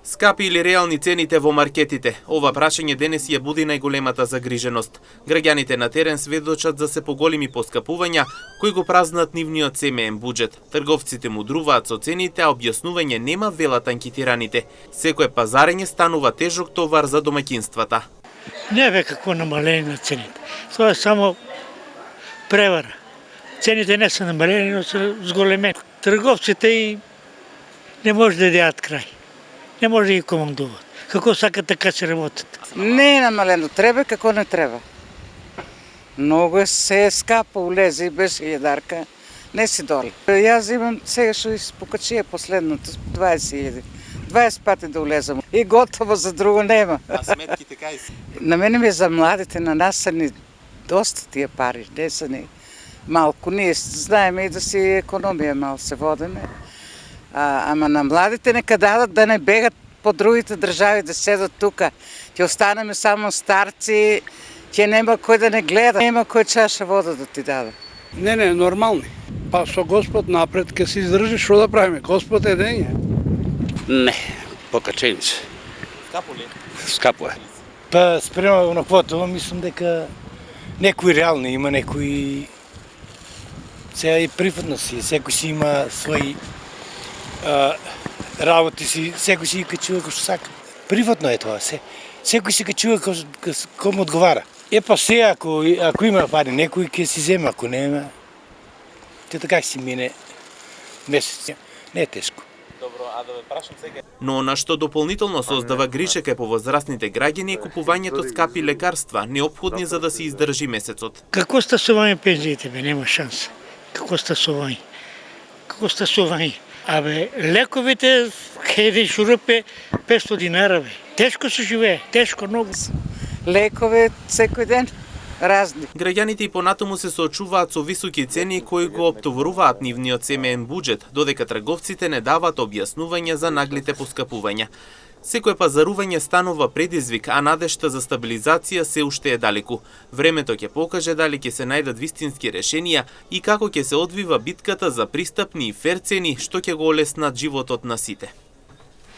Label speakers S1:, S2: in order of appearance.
S1: Скапи или реални цените во маркетите? Ова прашање денес ја буди најголемата загриженост. Граѓаните на терен сведочат за се поголеми поскапувања кои го празнат нивниот семеен буџет. Трговците мудруваат со цените, а објаснување нема, велат анкетираните. Секое пазарење станува тежок товар за домаќинствата.
S2: Не бе какво намаление на цените. Тоа е само превара. Цените не се намалени, но се зголемени. Трговците и не може да дадат крај. Не може да ги командуваат. Како сакат, така се работат.
S3: Не е намалено, треба како не треба. Многу се скапа, улезе и беше јадарка, не си доле. Јас имам сега што покачија последното, 20.000. 20 пати да улезам и готово, за друго нема.
S1: А сметките кај се?
S3: На мене ми за младите, на нас са ни доста тие пари, не са ни малку. Ние знаеме и да си економија мал се водиме. Ама на младите нека дадат да не бегат по другите држави, да седат тука. Ќе останеме само старци, ќе нема кој да не гледа, нема кој чаша вода да ти даде.
S4: Не, нормални. Па со Господ напред ќе се издржи, што да правиме? Господ е дење.
S5: Не, покачени се.
S1: Скапо ли?
S5: Скапо е.
S6: Па спрема на квото, мислам дека некои реални има, некои сега и прифатно си, секој си има своји работи си, секој си качува како што сака. Приватно е тоа, секој си качува како му одговара. Па сега, ако има пари, некој ќе си зема, ако нема, те така ќе си мине месец. Не е тешко.
S1: Добро, а да ве прашам сега. Но на што дополнително создава грижа кај повозрастните граѓани е купувањето скапи лекарства, неопходни за да се издржи месецот.
S2: Како стасување пензиите, бе, нема шанса. Како стасување? Абе, лековите, хеде шурупе, 500 динара, бе. Тешко се живее, тешко многу.
S3: Лекове секој ден, разни.
S1: Граѓаните и понатаму се соочуваат со високи цени кои го оптоваруваат нивниот семеен буџет, додека трговците не даваат објаснување за наглите поскапувања. Секое пазарување станува предизвик, а надежта за стабилизација се уште е далеку. Времето ќе покаже дали ќе се најдат вистински решенија и како ќе се одвива битката за пристапни и фер цени што ќе го олеснат животот на сите.